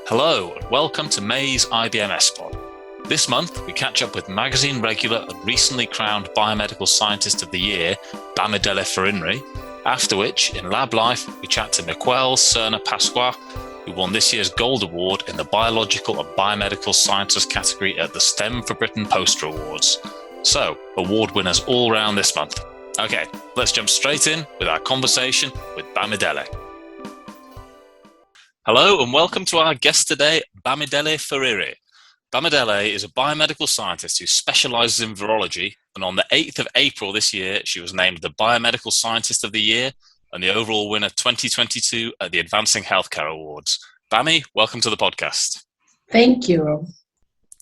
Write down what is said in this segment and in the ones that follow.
Hello and welcome to May's IBMS Pod. This month we catch up with magazine regular and recently crowned Biomedical Scientist of the Year, Bamidele Farinre, after which in LabLife we chat to Miquel Serna-Pascual, who won this year's Gold Award in the Biological and Biomedical Sciences category at the STEM for Britain Poster Awards. So, award winners all round this month. Okay, let's jump straight in with our conversation with Bamidele. Hello and welcome to our guest today, Bamidele Farinre. Bamidele is a biomedical scientist who specialises in virology, and on the 8th of April this year, she was named the Biomedical Scientist of the Year and the overall winner 2022 at the Advancing Healthcare Awards. Bami, welcome to the podcast. Thank you.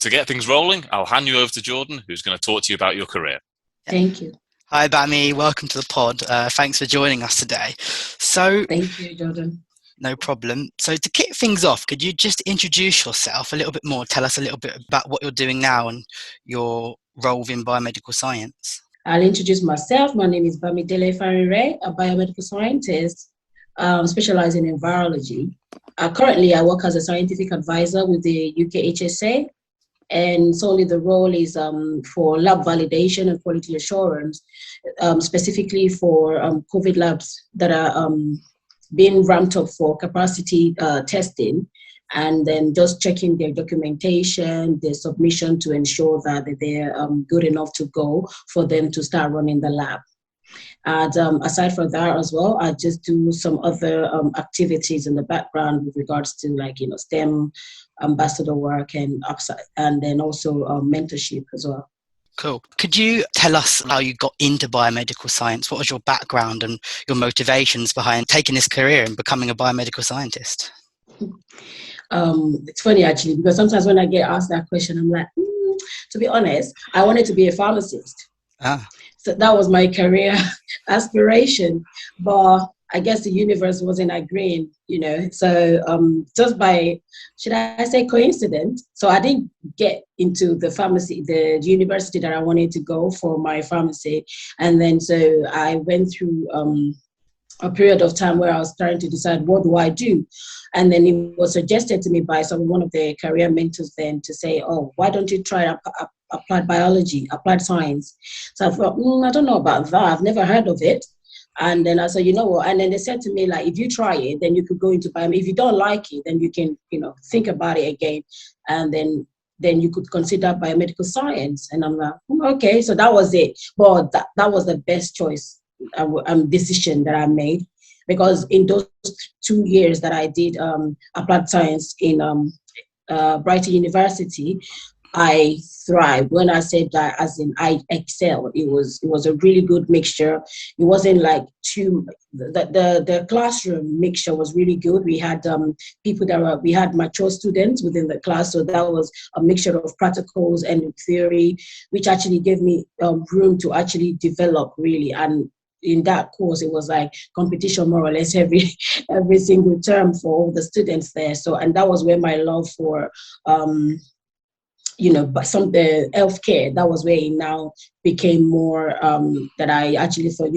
To get things rolling, I'll hand you over to Jordan, who's going to talk to you about your career. Thank you. Hi, Bami. Welcome to the pod. Thanks for joining us today. Thank you, Jordan. No problem. So to kick things off, could you just introduce yourself a little bit more? Tell us a little bit about what you're doing now and your role within biomedical science. I'll introduce myself. My name is Bamidele Farinre, a biomedical scientist specializing in virology. Currently, I work as a scientific advisor with the UK HSA, and solely the role is for lab validation and quality assurance, specifically for COVID labs that are being ramped up for capacity testing, and then just checking their documentation, their submission to ensure that they're good enough to go for them to start running the lab. And aside from that as well, I just do some other activities in the background with regards to STEM ambassador work and then also mentorship as well. Cool. Could you tell us how you got into biomedical science? What was your background and your motivations behind taking this career and becoming a biomedical scientist? It's funny actually, because sometimes when I get asked that question, I'm like, to be honest, I wanted to be a pharmacist. So that was my career aspiration, but I guess the universe wasn't agreeing, So just by, should I say coincidence? So I didn't get into the university that I wanted to go for my pharmacy. And then so I went through a period of time where I was trying to decide, what do I do? And then it was suggested to me by one of the career mentors then to say, why don't you try applied biology, applied science? So I thought, I don't know about that. I've never heard of it. And then I said, you know what? And then they said to me, if you try it, then you could go into biomedical. If you don't like it, then you can, think about it again. And then you could consider biomedical science. And I'm like, okay. So that was it. But that was the best choice, decision that I made. Because in those 2 years that I did applied science in Brighton University, I thrived. When I said that, as in I excelled, it was a really good mixture. It wasn't like the classroom mixture was really good. We had we had mature students within the class, so that was a mixture of practicals and theory, which actually gave me room to actually develop really. And in that course, it was like competition more or less every single term for all the students there. So, and that was where my love for but the healthcare, that was where it now became more that I actually thought,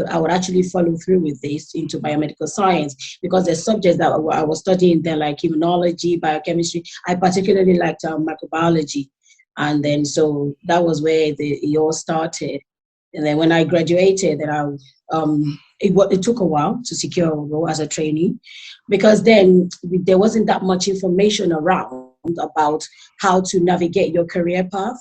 I would actually follow through with this into biomedical science, because the subjects that I was studying there, like immunology, biochemistry, I particularly liked microbiology. And then so that was where it all started. And then when I graduated, then it took a while to secure a role as a trainee, because then there wasn't that much information around about how to navigate your career path,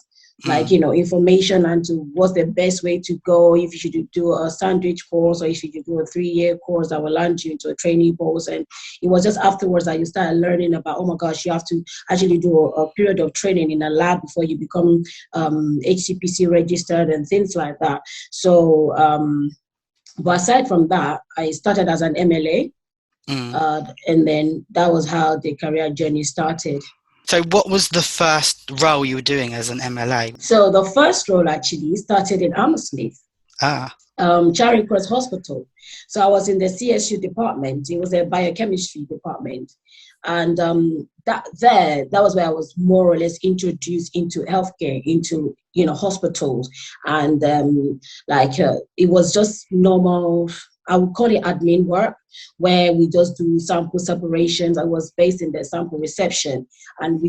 information and to what's the best way to go, if you should do a sandwich course or if you should do a 3-year course that will land you into a trainee post. And it was just afterwards that you started learning about, oh my gosh, you have to actually do a period of training in a lab before you become HCPC registered and things like that. So, but aside from that, I started as an MLA, and then that was how the career journey started. So what was the first role you were doing as an MLA? So the first role actually started in Hammersmith, Charing Cross Hospital. So I was in the CSU department. It was a biochemistry department. And that was where I was more or less introduced into healthcare, into hospitals, and it was just normal I would call it admin work, where we just do sample separations. I was based in the sample reception, and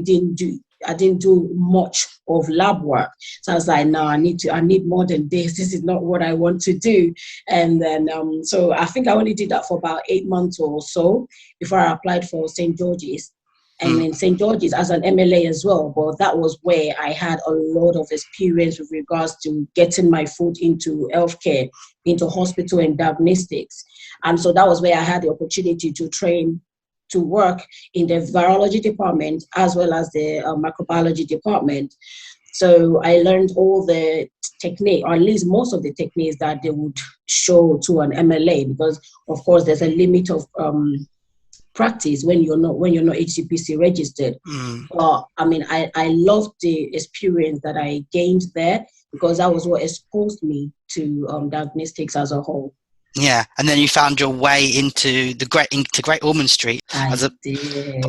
I didn't do much of lab work. So I was like, no, I need more than this. This is not what I want to do. And then, so I think I only did that for about 8 months or so before I applied for St. George's. And then St. George's as an MLA as well. But that was where I had a lot of experience with regards to getting my foot into healthcare, into hospital and diagnostics. And so that was where I had the opportunity to train to work in the virology department as well as the microbiology department. So I learned all the technique, or at least most of the techniques that they would show to an MLA, because of course there's a limit of practice when you're not HCPC registered. But I mean, I loved the experience that I gained there, because that was what exposed me to diagnostics as a whole. Yeah, and then you found your way into Great Ormond Street as a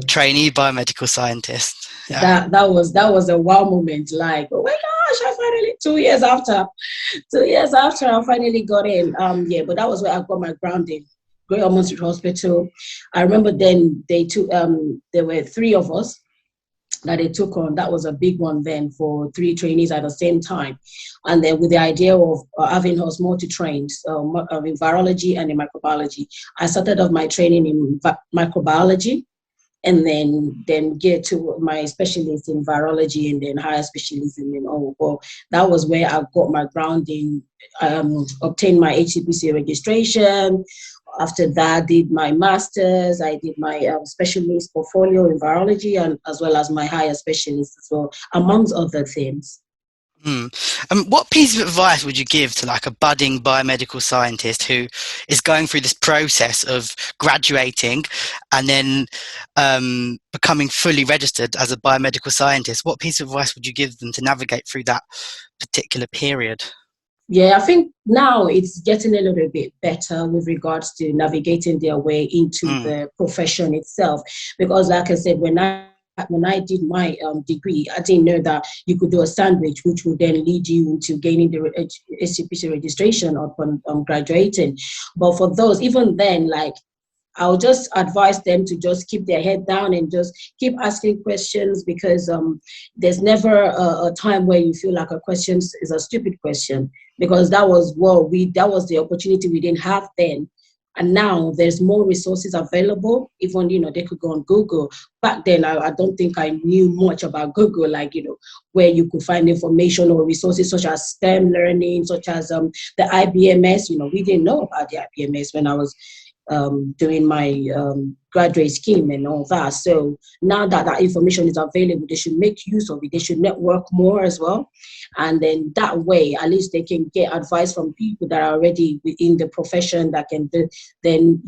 trainee biomedical scientist. Yeah. That was a wow moment. Like, oh my gosh, I finally 2 years after I finally got in. But that was where I got my grounding. Great Ormond Street Hospital. I remember then they took there were 3 of us that they took on. That was a big one then, for 3 trainees at the same time. And then with the idea of having us multi-trained in virology and in microbiology. I started off my training in microbiology, and then get to my specialist in virology, and then higher specialism in all. Well, that was where I got my grounding, obtained my HCPC registration. After that, did my master's. I did my specialist portfolio in virology, and as well as my higher specialist as well, amongst other things. What piece of advice would you give to like a budding biomedical scientist who is going through this process of graduating and then becoming fully registered as a biomedical scientist? What piece of advice would you give them to navigate through that particular period? Yeah, I think now it's getting a little bit better with regards to navigating their way into the profession itself. Because like I said, when I did my degree, I didn't know that you could do a sandwich, which would then lead you into gaining the HCPC registration upon graduating. But for those, even then, like, I'll just advise them to just keep their head down and just keep asking questions, because there's never a time where you feel like a question is a stupid question, because that was the opportunity we didn't have then. And now there's more resources available. Even, they could go on Google. Back then, I don't think I knew much about Google, like, where you could find information or resources such as STEM learning, such as the IBMS. We didn't know about the IBMS when I was doing my graduate scheme and all that. So now that information is available, they should make use of it. They should network more as well. And then that way, at least they can get advice from people that are already within the profession that can then,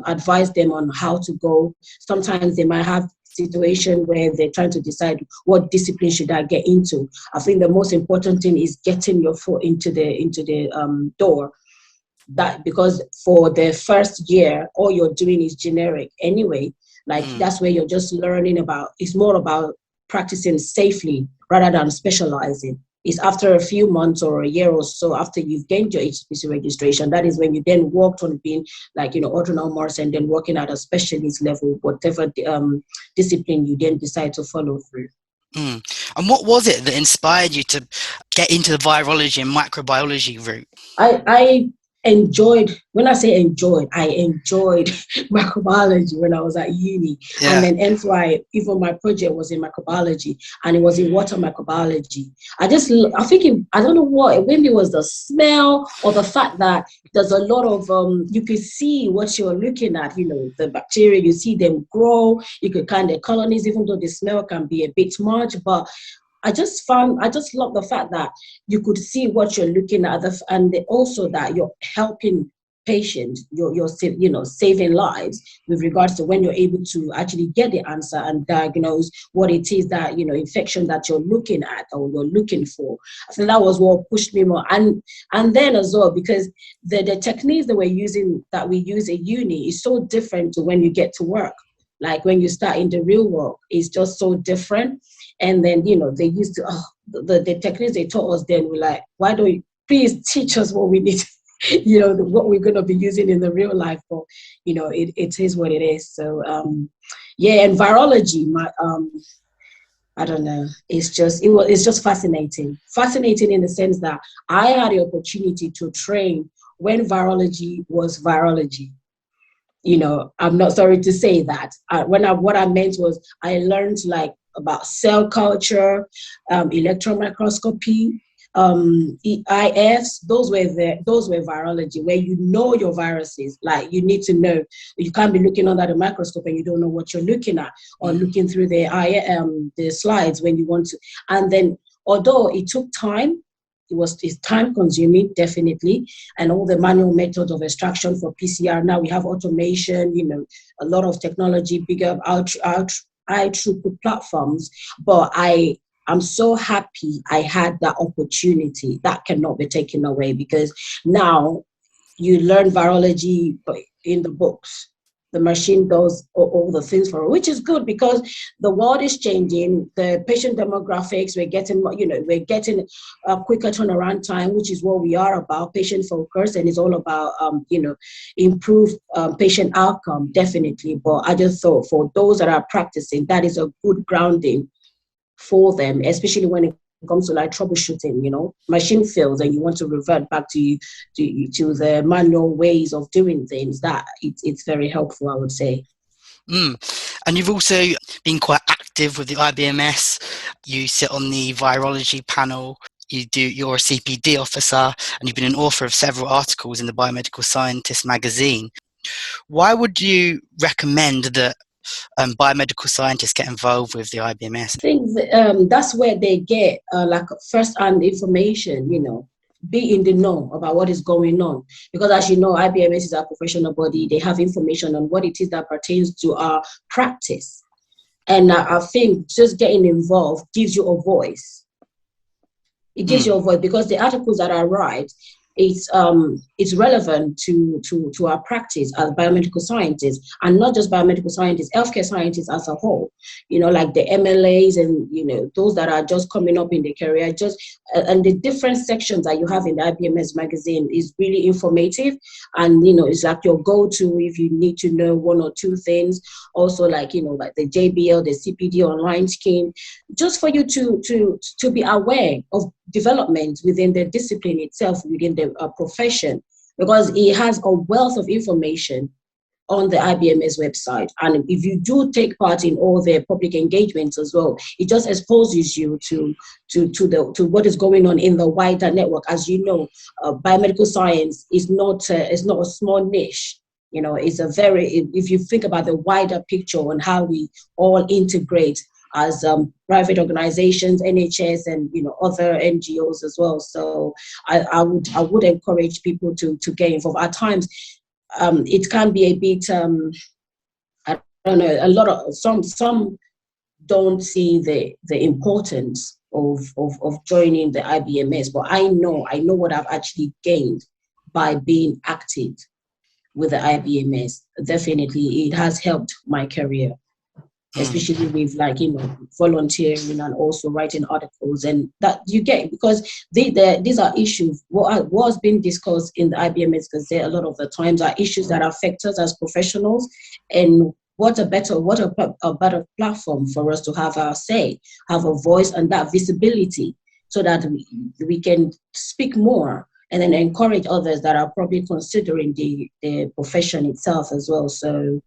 advise them on how to go. Sometimes they might have situation where they're trying to decide what discipline should I get into. I think the most important thing is getting your foot into the door. That, because for the first year, all you're doing is generic anyway. Like that's where you're just learning about. It's more about practicing safely rather than specializing. It's after a few months or a year or so after you've gained your HCPC registration, that is when you then worked on being like, autonomous, and then working at a specialist level, whatever discipline you then decide to follow through. And what was it that inspired you to get into the virology and microbiology route? I enjoyed, when I say enjoyed, I enjoyed microbiology when I was at uni. Yeah. And then hence why even my project was in microbiology, and it was in water microbiology. I don't know what, maybe it was the smell or the fact that there's a lot of, you could see what you're looking at, the bacteria, you see them grow, you could kind of colonies, even though the smell can be a bit much, but I just love the fact that you could see what you're looking at, and also that you're helping patients, you're saving lives with regards to when you're able to actually get the answer and diagnose what it is that, infection that you're looking at or you're looking for. I think that was what pushed me more. And then as well, because the techniques that we use at uni is so different to when you get to work. Like when you start in the real world, it's just so different. And then, they used to, the techniques they taught us then were like, why don't you please teach us what we need? what we're going to be using in the real life. But, it is what it is. So, and virology, I don't know. It's just fascinating. Fascinating in the sense that I had the opportunity to train when virology was virology. I'm not sorry to say that. What I meant was I learned about cell culture, electron microscopy, EIFs. Those were virology, where your viruses. Like, you need to know. You can't be looking under the microscope and you don't know what you're looking at, or looking through the slides when you want to. And then, although it took time, it's time consuming, definitely, and all the manual methods of extraction for PCR. Now we have automation, a lot of technology, bigger high throughput platforms. But I'm so happy I had that opportunity. That cannot be taken away, because now you learn virology in the books. The machine does all the things for it, which is good, because the world is changing. The patient demographics, we're getting a quicker turnaround time, which is what we are about, patient focus, and it's all about, improve patient outcome, definitely. But I just thought, for those that are practicing, that is a good grounding for them, especially when it comes to troubleshooting. Machine fails and you want to revert back to the manual ways of doing things. That it's very helpful, I would say. And you've also been quite active with the IBMS. You sit on the virology panel. You're a CPD officer, and you've been an author of several articles in the Biomedical Scientist magazine. Why would you recommend that biomedical scientists get involved with the IBMS? I think that's where they get first-hand information, be in the know about what is going on. Because, as you know, IBMS is our professional body. They have information on what it is that pertains to our practice. And I think just getting involved gives you a voice. It gives you a voice, because the articles that I write, it's relevant to our practice as biomedical scientists, and not just biomedical scientists, healthcare scientists as a whole. Like the MLAs and those that are just coming up in the career. And the different sections that you have in the IBMS magazine is really informative, and it's like your go-to if you need to know one or two things. Also, like the JBL, the CPD online scheme, just for you to be aware of development within the discipline itself, within the profession, because it has a wealth of information on the IBMS website. And if you do take part in all their public engagements as well, it just exposes you to what is going on in the wider network. As you know, biomedical science is not a small niche. It's if you think about the wider picture on how we all integrate as private organizations, NHS, and other NGOs as well. So I would encourage people to get involved. At times, it can be a bit I don't know. A lot of some don't see the importance of joining the IBMS, but I know what I've actually gained by being active with the IBMS. Definitely, it has helped my career, especially with volunteering and also writing articles, and that you get, because these are issues. What was being discussed in the IBMS Gazette a lot of the times are issues that affect us as professionals, and what a better platform for us to have our say, have a voice, and that visibility, so that we can speak more and then encourage others that are probably considering the profession itself as well. So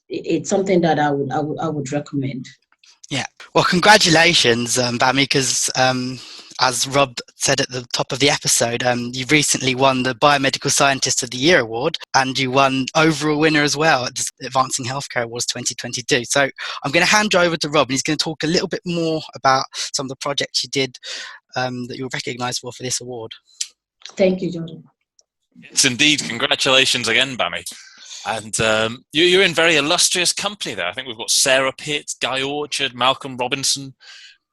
it's something that I would recommend. Yeah. Well, congratulations, Bami, because as Rob said at the top of the episode, you recently won the Biomedical Scientist of the Year award, and you won overall winner as well at the Advancing Healthcare Awards 2022. So I'm going to hand you over to Rob, and he's going to talk a little bit more about some of the projects you did that you were recognised for this award. Thank you, Jordan. Yes, indeed. Congratulations again, Bami. And you're in very illustrious company there. I think we've got Sarah Pitt, Guy Orchard, Malcolm Robinson.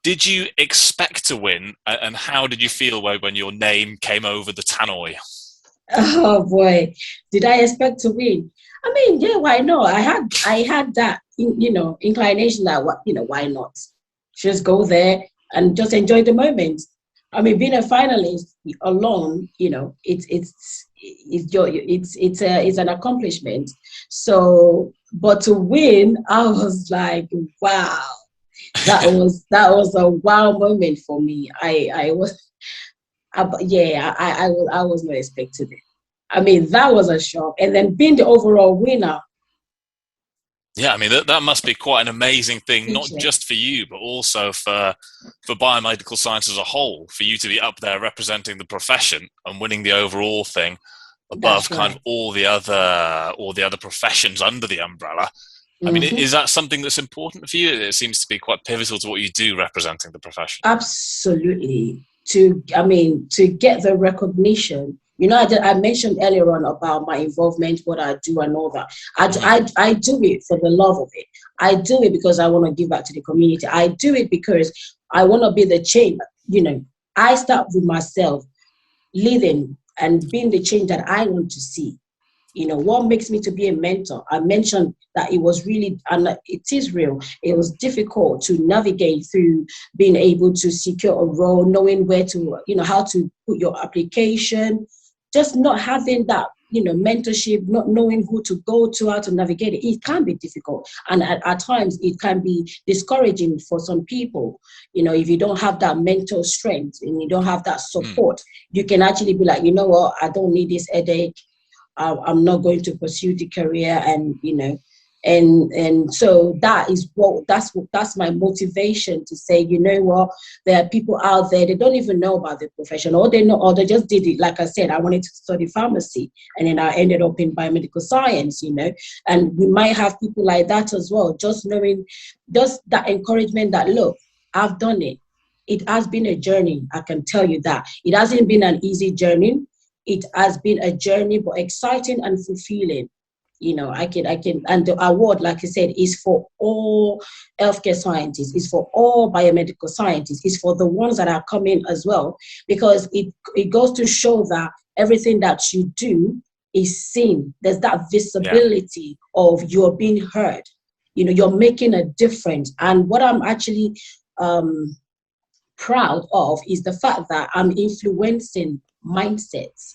Did you expect to win? And how did you feel when your name came over the tannoy? Oh boy, did I expect to win? I mean, yeah, why not? I had that, inclination that, why not? Just go there and just enjoy the moment. I mean, being a finalist alone, it's an accomplishment. So, but to win, I was like, wow, that was a wow moment for me. I was not expecting it. I mean, that was a shock. And then being the overall winner. Yeah, I mean, that must be quite an amazing thing, not just for you, but also for biomedical science as a whole, for you to be up there representing the profession and winning the overall thing above kind of all the other professions under the umbrella. I mean, is that something that's important for you? It seems to be quite pivotal to what you do representing the profession. Absolutely. To get the recognition. I mentioned earlier on about my involvement, what I do and all that. I do it for the love of it. I do it because I want to give back to the community. I do it because I want to be the change. I start with myself, leading and being the change that I want to see. What makes me to be a mentor? I mentioned that it was really, and it is real, it was difficult to navigate through being able to secure a role, knowing where to, how to put your application, just not having that, mentorship, not knowing who to go to, how to navigate it. It can be difficult. And at times it can be discouraging for some people. If you don't have that mental strength and you don't have that support, you can actually be like, you know what, I don't need this headache. I'm not going to pursue the career, and so that's my motivation to say, there are people out there, they don't even know about the profession, or they just did it. Like I said, I wanted to study pharmacy, and then I ended up in biomedical science, and we might have people like that as well, just knowing, just that encouragement that, look, I've done it. It has been a journey, I can tell you that. It hasn't been an easy journey. It has been a journey, but exciting and fulfilling. I can, and the award, like I said, is for all healthcare scientists, is for all biomedical scientists, is for the ones that are coming as well, because it goes to show that everything that you do is seen. There's that visibility of you're being heard. You're making a difference. And what I'm actually proud of is the fact that I'm influencing mindsets,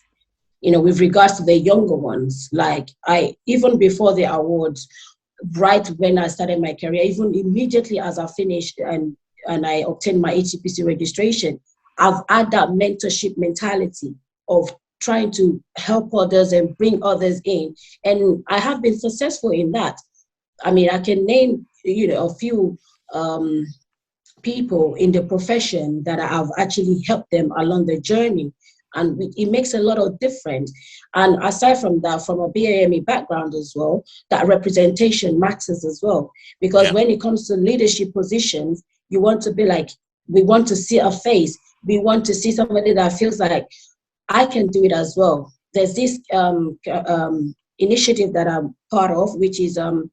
with regards to the younger ones. Like even before the awards, right when I started my career, even immediately as I finished and I obtained my HCPC registration, I've had that mentorship mentality of trying to help others and bring others in. And I have been successful in that. I mean, I can name, a few people in the profession that I've actually helped them along the journey. And it makes a lot of difference. And aside from that, from a BAME background as well, that representation matters as well. Because when it comes to leadership positions, you want to be like, we want to see a face. We want to see somebody that feels like, I can do it as well. There's this initiative that I'm part of, which is the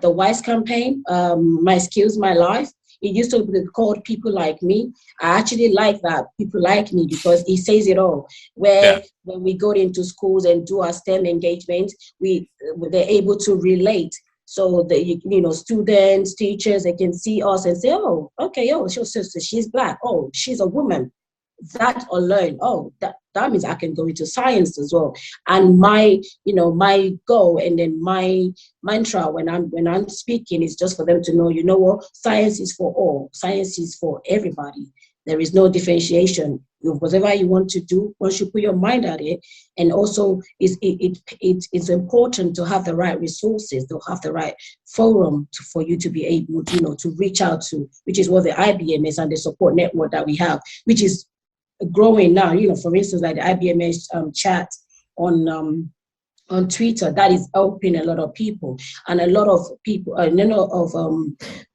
WISE campaign, My Skills, My Life. It used to be called People Like Me. I actually like that, People Like Me, because it says it all. When we go into schools and do our STEM engagement, they're able to relate. So the students, teachers, they can see us and say, oh, okay, she's Black. Oh, she's a woman. That alone, that means I can go into science as well. And my goal and then my mantra when I'm speaking is just for them to know, what, science is for all. Science is for everybody. There is no differentiation. Whatever you want to do, once you put your mind at it, and also it's important to have the right resources, to have the right forum for you to be able to reach out to, which is what the IBMS and the support network that we have, which is growing now. For instance, like the IBMS chat on Twitter, that is helping a lot of people, and a lot of people,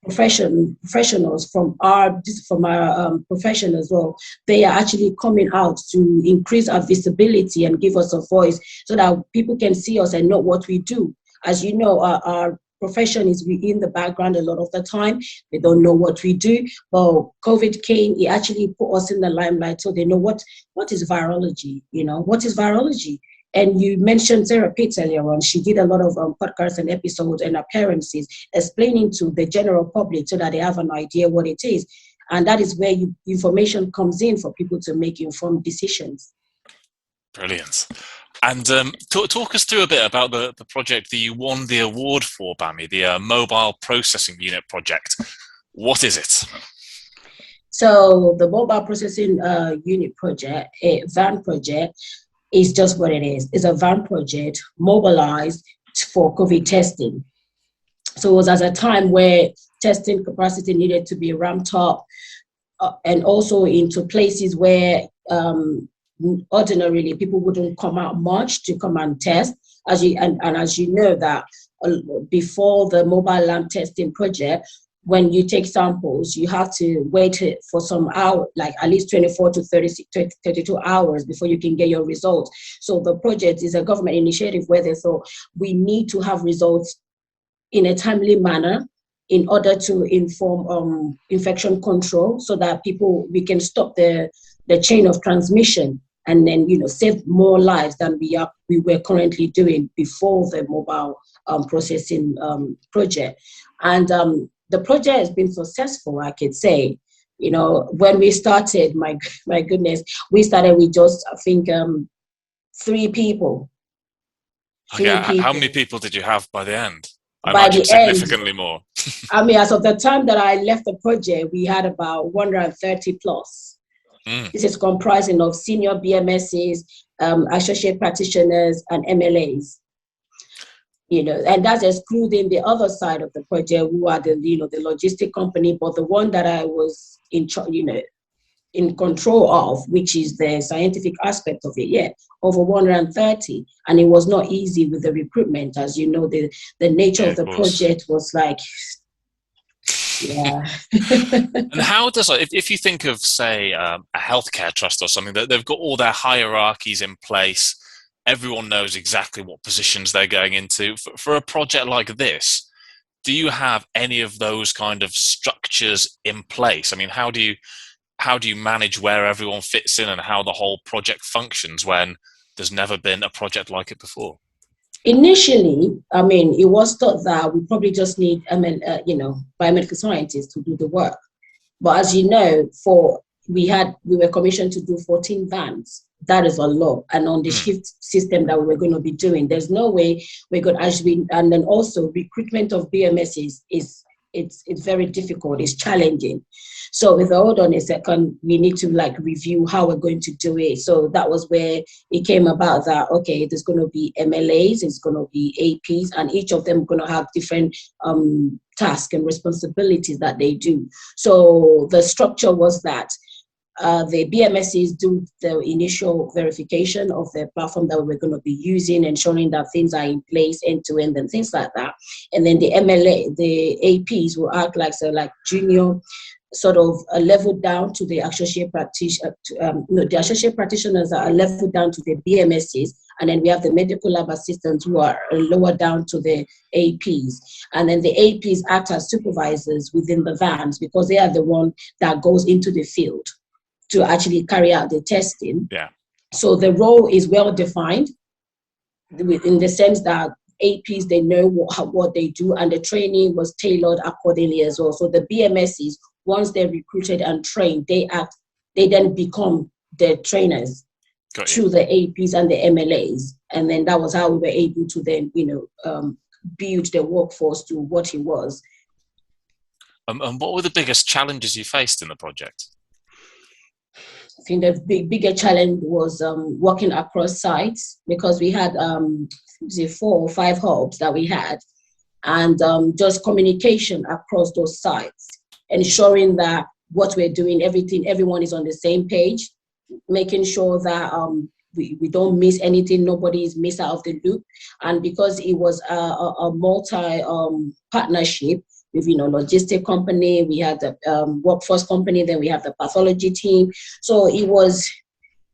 professionals from our profession as well. They are actually coming out to increase our visibility and give us a voice, so that people can see us and know what we do. As you know, our profession is in the background a lot of the time. They don't know what we do. But COVID came, it actually put us in the limelight, so they know what is virology. What is virology? And you mentioned Sarah Pitts earlier on. She did a lot of podcasts and episodes and appearances explaining to the general public so that they have an idea what it is. And that is where information comes in for people to make informed decisions. Brilliant. And talk us through a bit about the project that you won the award for, Bami, the Mobile Processing Unit project. What is it? So the Mobile Processing Unit project, a VAN project, is just what it is. It's a VAN project mobilized for COVID testing. So it was at a time where testing capacity needed to be ramped up, and also into places where ordinarily people wouldn't come out much to come and test. As you know that before the mobile lab testing project, when you take samples, you have to wait for some hour, like at least 24 to 32 hours before you can get your results. So the project is a government initiative where they thought we need to have results in a timely manner in order to inform infection control, so that we can stop the chain of transmission, and then save more lives than we were currently doing before the mobile processing project. And the project has been successful, I could say. When we started, my goodness, we started with just, I think, 3 people. How many people did you have by the end? I by imagine the significantly end, more. As of the time that I left the project, we had about 130 plus. This is comprising of senior BMSs, associate practitioners, and MLAs. And that's excluding the other side of the project, who are the logistic company, but the one that I was in control of, which is the scientific aspect of it, over 130. And it was not easy with the recruitment, as you know, the nature of the project was like, And how does, if you think of, say, a healthcare trust or something, that they've got all their hierarchies in place, everyone knows exactly what positions they're going into. For a project like this, do you have any of those kind of structures in place? How do you manage where everyone fits in and how the whole project functions when there's never been a project like it before? Initially, it was thought that we probably just need, biomedical scientists to do the work. But as you know, we were commissioned to do 14 vans. That is a lot. And on the shift system that we were going to be doing, there's no way we're going to actually, and then also recruitment of BMSs it's very difficult, it's challenging. So we thought, hold on a second, we need to review how we're going to do it. So that was where it came about that, okay, there's going to be MLAs, it's going to be APs, and each of them are going to have different tasks and responsibilities that they do. So the structure was that the BMSs do the initial verification of the platform that we're going to be using, ensuring that things are in place end to end and things like that. And then the APs will act like junior, sort of a level down to the associate practitioner. The associate practitioners are level down to the BMSs, and then we have the medical lab assistants who are lower down to the APs. And then the APs act as supervisors within the vans, because they are the one that goes into the field to actually carry out the testing. Yeah. So the role is well defined, in the sense that APs, they know what they do, and the training was tailored accordingly as well. So the BMSs, once they're recruited and trained, they then become the trainers to the APs and the MLAs. And then that was how we were able to then, build the workforce to what it was. And what were the biggest challenges you faced in the project? I think the bigger challenge was working across sites, because we had 4 or 5 hubs that we had, and just communication across those sites, ensuring that what we're doing, everyone is on the same page, making sure that we don't miss anything, nobody is missed out of the loop. And because it was a multi partnership with logistic company, we had the workforce company, then we have the pathology team. So it was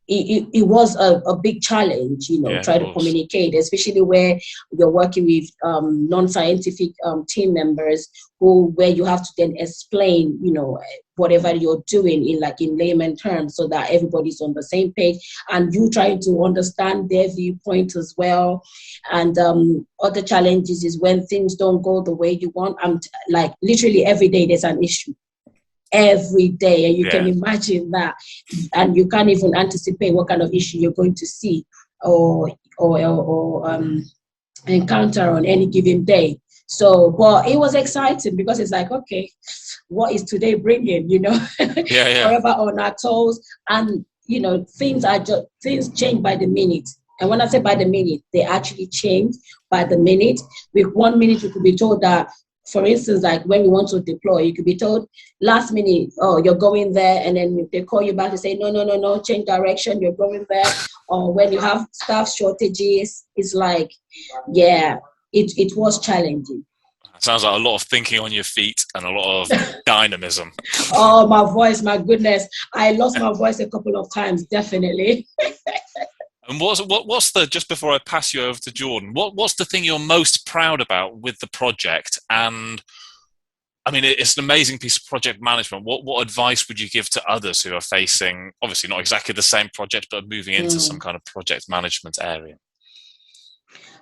a big challenge, try to communicate, especially where you're working with non-scientific team members where you have to then explain, whatever you're doing in layman terms, so that everybody's on the same page, and you trying to understand their viewpoint as well. And other challenges is when things don't go the way you want. Literally every day there's an issue. every day. And you can imagine that. And you can't even anticipate what kind of issue you're going to see or encounter on any given day. So, but it was exciting because it's like, okay, what is today bringing, forever on our toes. And, things change by the minute. And when I say by the minute, they actually change by the minute. With 1 minute, you could be told that, for instance, like when you want to deploy, you could be told last minute, oh, you're going there. And then they call you back to say, no, change direction, you're going there. Or when you have staff shortages, it's like, it was challenging. Sounds like a lot of thinking on your feet and a lot of dynamism. Oh, my voice, my goodness. I lost my voice a couple of times, definitely. And what's the, just before I pass you over to Jordan, what's the thing you're most proud about with the project? And I mean, it's an amazing piece of project management. What advice would you give to others who are facing, obviously not exactly the same project, but moving into some kind of project management area?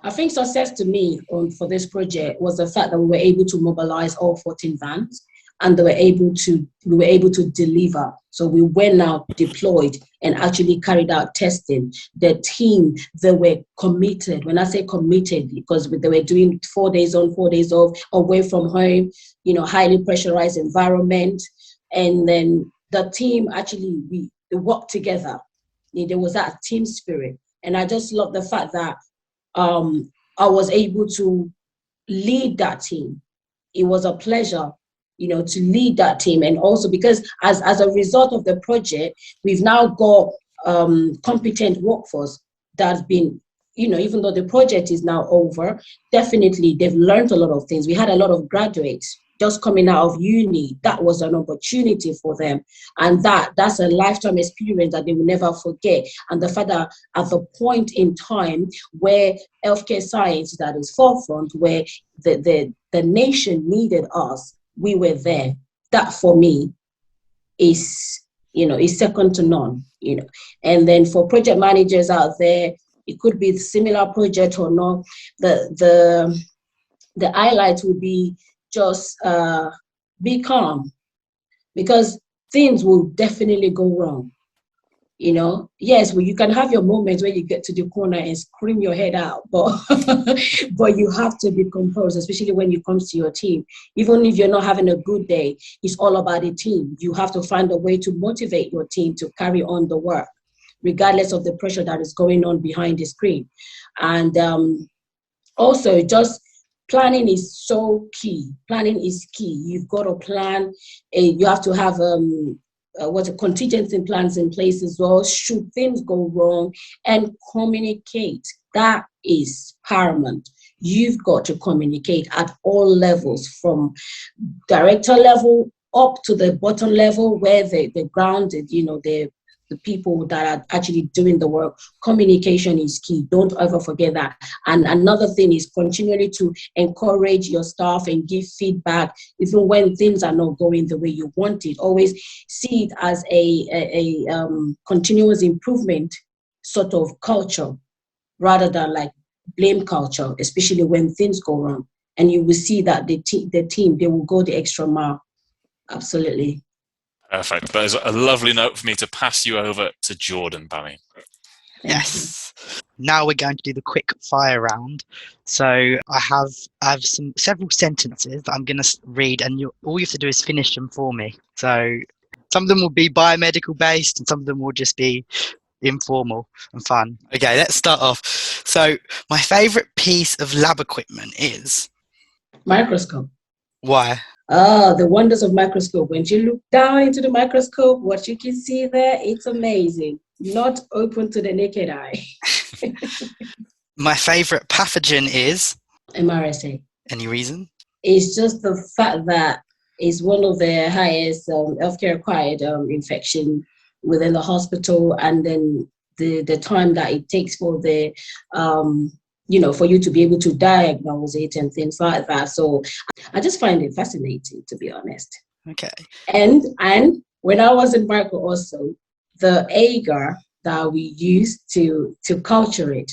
I think success to me for this project was the fact that we were able to mobilize all 14 vans, and we were able to deliver. So we were now deployed and actually carried out testing. The team, they were committed. When I say committed, because they were doing 4 days on, 4 days off, away from home, highly pressurized environment. And then the team actually, they worked together. There was that team spirit. And I just love the fact that I was able to lead that team. It was a pleasure, to lead that team. And also because as a result of the project, we've now got competent workforce that's been, even though the project is now over, definitely they've learned a lot of things. We had a lot of graduates just coming out of uni. That was an opportunity for them. And that's a lifetime experience that they will never forget. And the fact that at the point in time where healthcare science is at its forefront, where the nation needed us, we were there. That for me is second to none, And then for project managers out there, it could be a similar project or not. The highlight would be just be calm, because things will definitely go wrong. Yes, you can have your moments where you get to the corner and scream your head out, but but you have to be composed, especially when it comes to your team. Even if you're not having a good day, it's all about the team. You have to find a way to motivate your team to carry on the work, regardless of the pressure that is going on behind the screen. And also, just planning is so key. Planning is key. You've got to plan. You have to have contingency plans in place as well, should things go wrong, and communicate. That is paramount. You've got to communicate at all levels, from director level up to the bottom level, where the ground, the people that are actually doing the work. Communication is key. Don't ever forget that. And another thing is continually to encourage your staff and give feedback, even when things are not going the way you want it. Always see it as a continuous improvement sort of culture, rather than like blame culture, especially when things go wrong. And you will see that the team, they will go the extra mile. Absolutely. Perfect. That is a lovely note for me to pass you over to Jordan, Bami. Yes. Now we're going to do the quick fire round. So I have several sentences that I'm going to read, and all you have to do is finish them for me. So some of them will be biomedical based, and some of them will just be informal and fun. Okay, let's start off. So my favorite piece of lab equipment is microscope. Why? The wonders of microscope. When you look down into the microscope, what you can see there, it's amazing. Not open to the naked eye. My favorite pathogen is MRSA. Any reason? It's just the fact that it's one of the highest healthcare acquired infection within the hospital, and then the time that it takes for the for you to be able to diagnose it and things like that. So I just find it fascinating, to be honest. Okay. And when I was in Marco also, the agar that we use to culture it,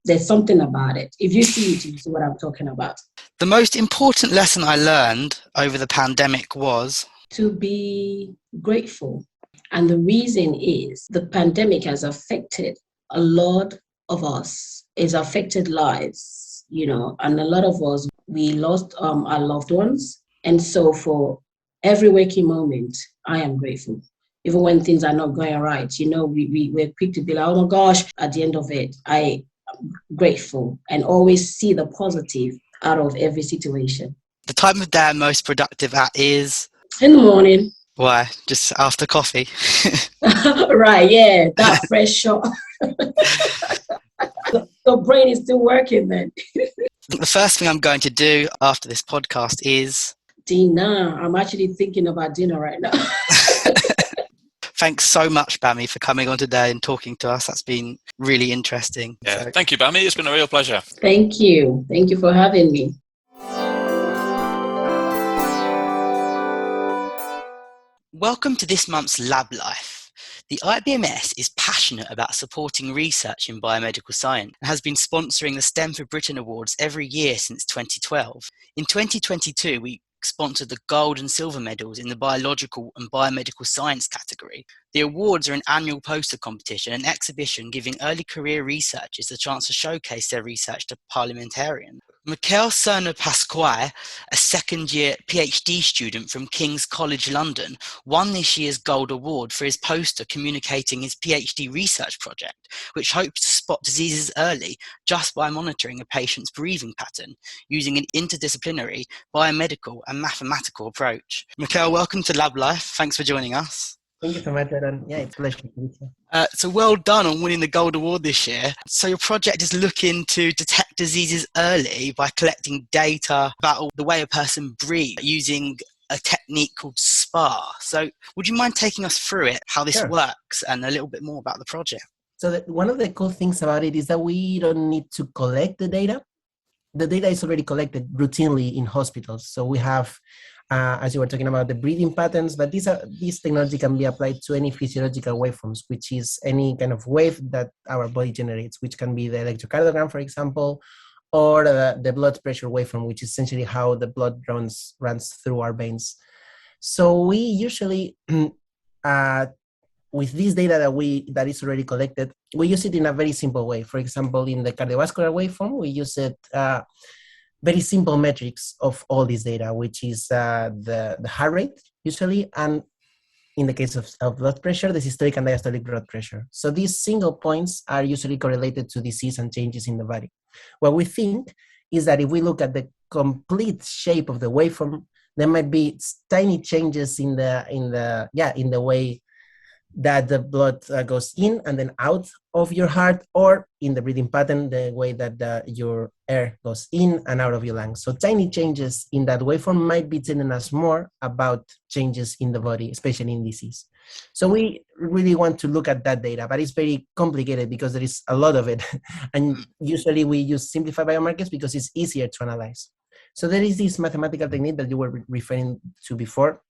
there's something about it. If you see it, you see what I'm talking about. The most important lesson I learned over the pandemic was? to be grateful. And the reason is the pandemic has affected a lot of us. It's affected lives, and a lot of us, we lost our loved ones. And so for every waking moment, I am grateful. Even when things are not going right, we're quick to be like, oh my gosh, at the end of it, I am grateful and always see the positive out of every situation. The time of day I'm most productive at is? In the morning. Why? Just after coffee? Right, yeah, that fresh shot. The brain is still working then. The first thing I'm going to do after this podcast is? Dinner. I'm actually thinking about dinner right now. Thanks so much, Bami, for coming on today and talking to us. That's been really interesting. Yeah, thank you, Bami. It's been a real pleasure. Thank you. Thank you for having me. Welcome to this month's LabLife. The IBMS is passionate about supporting research in biomedical science and has been sponsoring the STEM for Britain Awards every year since 2012. In 2022, we sponsored the gold and silver medals in the biological and biomedical science category. The awards are an annual poster competition and exhibition giving early career researchers the chance to showcase their research to parliamentarians. Miquel Serna-Pascual, a second-year PhD student from King's College London, won this year's Gold Award for his poster communicating his PhD research project, which hopes to spot diseases early just by monitoring a patient's breathing pattern using an interdisciplinary, biomedical and mathematical approach. Miquel, welcome to LabLife. Thanks for joining us. Thank you so much, Aaron. Yeah, it's a pleasure to be here. So well done on winning the Gold Award this year. So your project is looking to detect diseases early by collecting data about the way a person breathes using a technique called SPAR. So would you mind taking us through it, how this works, and a little bit more about the project? So one of the cool things about it is that we don't need to collect the data. The data is already collected routinely in hospitals. So we have, as you were talking about, the breathing patterns, but this technology can be applied to any physiological waveforms, which is any kind of wave that our body generates, which can be the electrocardiogram, for example, or the blood pressure waveform, which is essentially how the blood runs through our veins. So we usually, with this data that is already collected, we use it in a very simple way. For example, in the cardiovascular waveform, we use it very simple metrics of all this data, which is the heart rate usually, and in the case of blood pressure, the systolic and diastolic blood pressure. So these single points are usually correlated to disease and changes in the body. What we think is that if we look at the complete shape of the waveform, there might be tiny changes in the way that the blood goes in and then out of your heart, or in the breathing pattern, the way that your air goes in and out of your lungs. So tiny changes in that waveform might be telling us more about changes in the body, especially in disease. So we really want to look at that data, but it's very complicated because there is a lot of it. And usually we use simplified biomarkers because it's easier to analyze. So there is this mathematical technique that you were referring to before,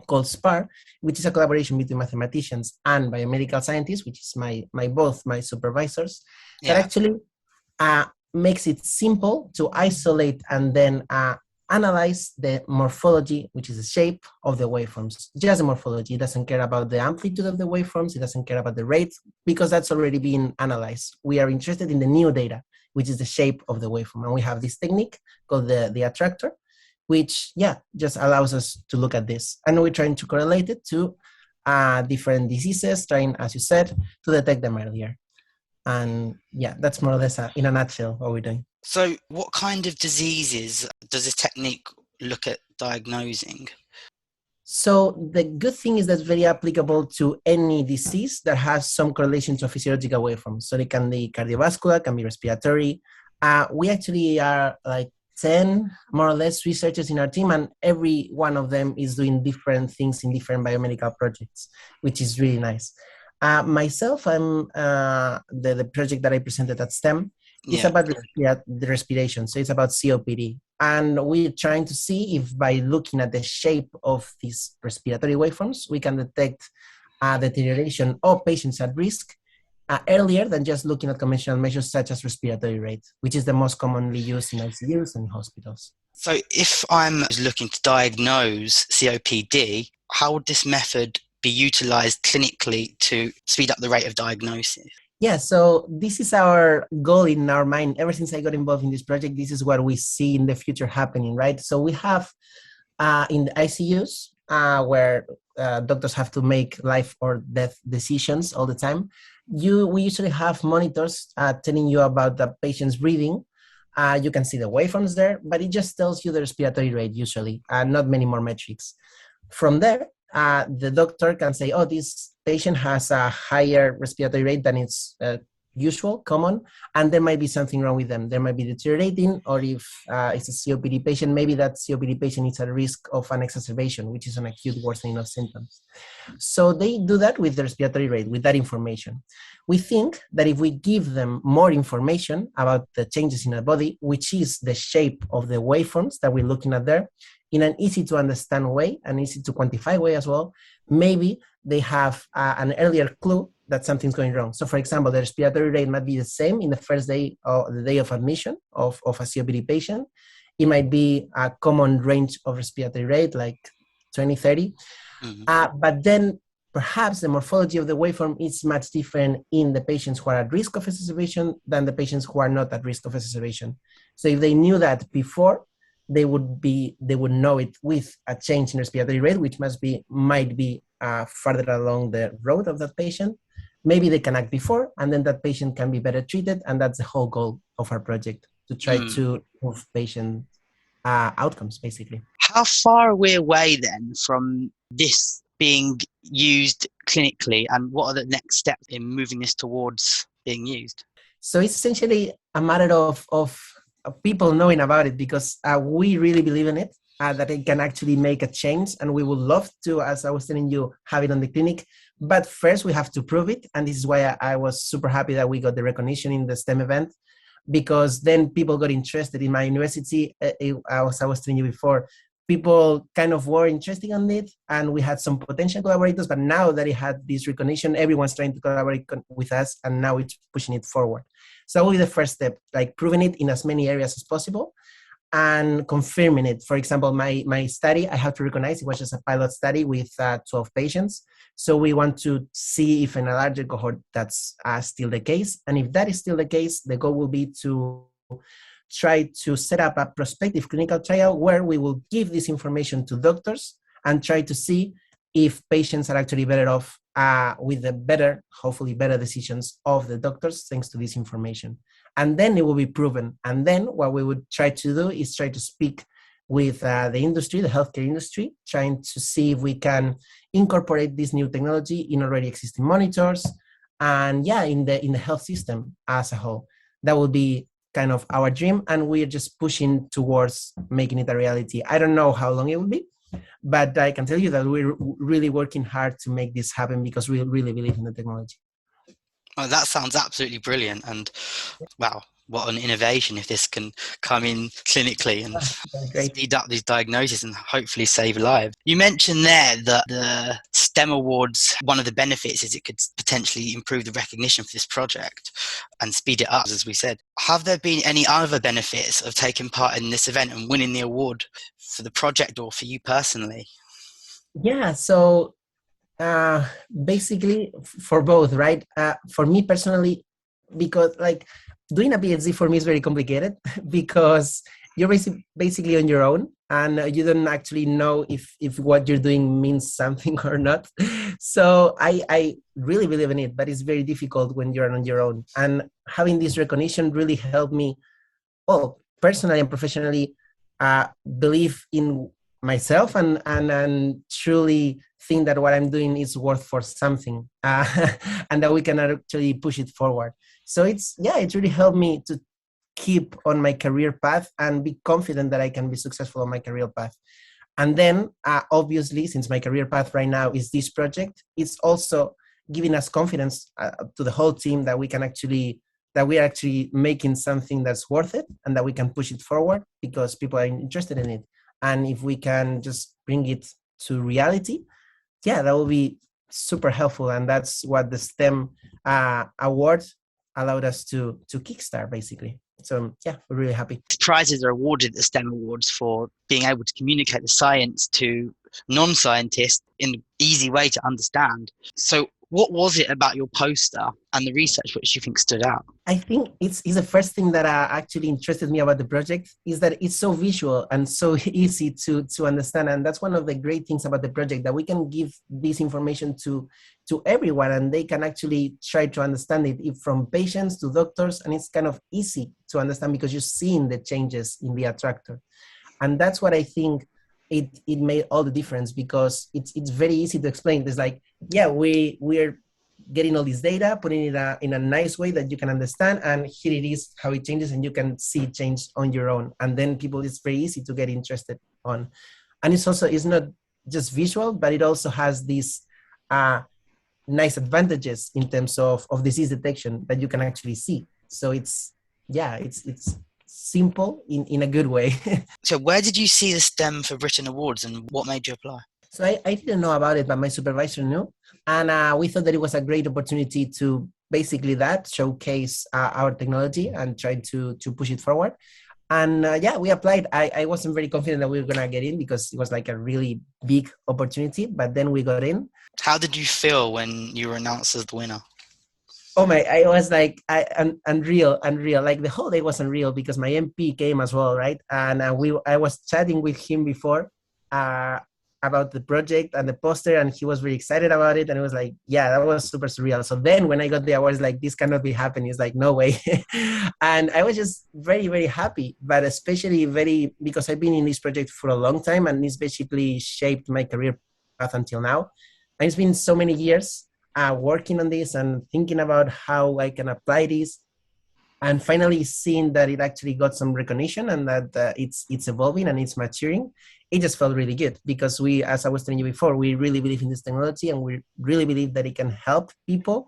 called SPAR, which is a collaboration between mathematicians and biomedical scientists, which is both my supervisors, that actually makes it simple to isolate and then analyze the morphology, which is the shape of the waveforms. Just the morphology. It doesn't care about the amplitude of the waveforms. It doesn't care about the rate, because that's already been analyzed. We are interested in the new data, which is the shape of the waveform. And we have this technique called the attractor, which, just allows us to look at this. And we're trying to correlate it to different diseases, trying, as you said, to detect them earlier. And that's more or less, in a nutshell, what we're doing. So what kind of diseases does this technique look at diagnosing? So the good thing is that's very applicable to any disease that has some correlation to a physiological waveform. So it can be cardiovascular, can be respiratory. We actually are like 10 more or less researchers in our team, and every one of them is doing different things in different biomedical projects, which is really nice. Myself, I'm the project that I presented at STEM. It's about the respiration, so it's about COPD. And we're trying to see if by looking at the shape of these respiratory waveforms, we can detect deterioration of patients at risk earlier than just looking at conventional measures such as respiratory rate, which is the most commonly used in ICUs and hospitals. So if I'm looking to diagnose COPD, how would this method be utilized clinically to speed up the rate of diagnosis? Yeah, so this is our goal in our mind. Ever since I got involved in this project, this is what we see in the future happening, right? So we have in the ICUs where doctors have to make life or death decisions all the time. We usually have monitors telling you about the patient's breathing. You can see the waveforms there, but it just tells you the respiratory rate usually, not many more metrics. From there, the doctor can say, oh, this patient has a higher respiratory rate than its usual, common, and there might be something wrong with them. There might be deteriorating, or if it's a COPD patient, maybe that COPD patient is at risk of an exacerbation, which is an acute worsening of symptoms. So they do that with the respiratory rate, with that information. We think that if we give them more information about the changes in the body, which is the shape of the waveforms that we're looking at there, in an easy to understand way, an easy to quantify way as well, maybe they have an earlier clue that something's going wrong. So for example, the respiratory rate might be the same in the first day or the day of admission of a COPD patient. It might be a common range of respiratory rate, like 20, 30. But then perhaps the morphology of the waveform is much different in the patients who are at risk of exacerbation than the patients who are not at risk of exacerbation. So if they knew that before, they would know it with a change in respiratory rate, which might be further along the road of that patient. Maybe they can act before, and then that patient can be better treated, and that's the whole goal of our project, to try to improve patient outcomes, basically. How far are we away then from this being used clinically, and what are the next steps in moving this towards being used? So it's essentially a matter of people knowing about it, because we really believe in it, that it can actually make a change, and we would love to, as I was telling you, have it on the clinic. But first we have to prove it, and this is why I was super happy that we got the recognition in the STEM event, because then people got interested. In my university, as I was telling you before, people kind of were interested in it, and we had some potential collaborators, but now that it had this recognition, everyone's trying to collaborate with us, and now it's pushing it forward. So that will be the first step, like proving it in as many areas as possible and confirming it. For example, my study, I have to recognize it was just a pilot study with 12 patients. So we want to see if in a larger cohort that's still the case. And if that is still the case, the goal will be to try to set up a prospective clinical trial where we will give this information to doctors and try to see if patients are actually better off with the hopefully better decisions of the doctors thanks to this information. And then it will be proven. And then what we would try to do is try to speak with the industry, the healthcare industry, trying to see if we can incorporate this new technology in already existing monitors and in the health system as a whole. That will be kind of our dream, and we're just pushing towards making it a reality. I don't know how long it will be, but I can tell you that we're really working hard to make this happen because we really believe in the technology. Oh, that sounds absolutely brilliant. And wow, what an innovation if this can come in clinically and speed up these diagnoses and hopefully save lives. You mentioned there that the STEM Awards, one of the benefits is it could potentially improve the recognition for this project and speed it up, as we said. Have there been any other benefits of taking part in this event and winning the award for the project or for you personally? Yeah, so basically for both, right? For me personally, because like doing a PhD for me is very complicated because you're basically on your own and you don't actually know if what you're doing means something or not. So I really believe in it, but it's very difficult when you're on your own. And having this recognition really helped me, well, personally and professionally, believe in myself and truly think that what I'm doing is worth for something and that we can actually push it forward. So it really helped me to keep on my career path and be confident that I can be successful on my career path. And then obviously, since my career path right now is this project, it's also giving us confidence to the whole team that we are actually making something that's worth it and that we can push it forward because people are interested in it. And if we can just bring it to reality, that will be super helpful. And that's what the STEM award allowed us to kickstart, basically. So we're really happy. Prizes are awarded at the STEM Awards for being able to communicate the science to non-scientists in an easy way to understand. So what was it about your poster and the research which you think stood out? I think it's the first thing that actually interested me about the project is that it's so visual and so easy to understand. And that's one of the great things about the project, that we can give this information to everyone and they can actually try to understand it, from patients to doctors. And it's kind of easy to understand because you're seeing the changes in the attractor. And that's what I think it made all the difference, because it's very easy to explain. It's like, yeah, we're getting all this data, putting it in a nice way that you can understand, and here it is how it changes, and you can see it change on your own. And then it's very easy to get interested on. And it's not just visual, but it also has these nice advantages in terms of disease detection that you can actually see. So it's simple in a good way. So where did you see the STEM for Britain Awards and what made you apply? So I didn't know about it, but my supervisor knew. And we thought that it was a great opportunity to basically showcase our technology and try to push it forward. And we applied. I wasn't very confident that we were going to get in because it was like a really big opportunity, but then we got in. How did you feel when you were announced as the winner? Oh my, I was like, unreal. Like the whole day was unreal because my MP came as well, right? And I was chatting with him before about the project and the poster, and he was very excited about it. And it was like, yeah, that was super surreal. So then when I got the awards, like, this cannot be happening. It's like, no way. And I was just very, very happy, but especially because I've been in this project for a long time, and it's basically shaped my career path until now. And it's been so many years working on this and thinking about how I can apply this, and finally seeing that it actually got some recognition and that it's evolving and it's maturing. It just felt really good because we, as I was telling you before, we really believe in this technology and we really believe that it can help people.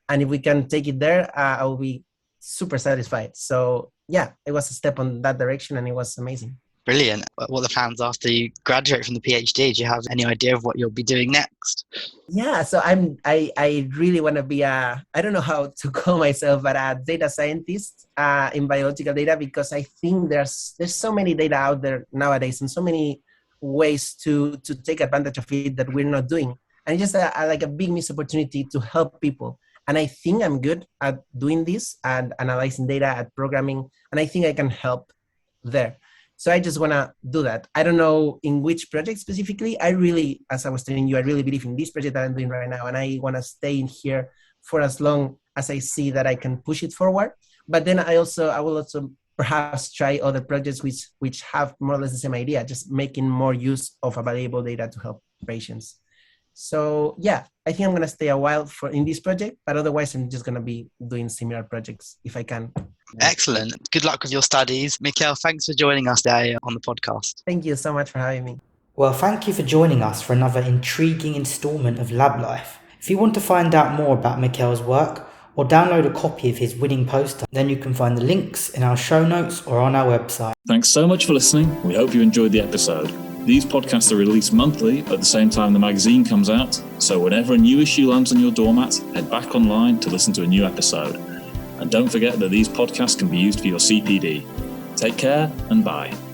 And if we can take it there, I will be super satisfied. So yeah, it was a step on that direction and it was amazing. Brilliant. What are the plans after you graduate from the PhD? Do you have any idea of what you'll be doing next? Yeah, so I really want to be I don't know how to call myself, but a data scientist in biological data, because I think there's so many data out there nowadays and so many ways to take advantage of it that we're not doing. And it's just like a big missed opportunity to help people. And I think I'm good at doing this and analyzing data, at programming, and I think I can help there. So I just want to do that. I don't know in which project specifically. I really, as I was telling you, I really believe in this project that I'm doing right now. And I want to stay in here for as long as I see that I can push it forward. But then I will also perhaps try other projects which have more or less the same idea, just making more use of available data to help patients. So yeah, I think I'm going to stay a while in this project, but otherwise I'm just going to be doing similar projects if I can. Excellent. Good luck with your studies. Miquel, thanks for joining us today on the podcast. Thank you so much for having me. Well, thank you for joining us for another intriguing installment of LabLife. If you want to find out more about Miquel's work or download a copy of his winning poster, then you can find the links in our show notes or on our website. Thanks so much for listening. We hope you enjoyed the episode. These podcasts are released monthly at the same time the magazine comes out, so whenever a new issue lands on your doormat, head back online to listen to a new episode. And don't forget that these podcasts can be used for your CPD. Take care and bye.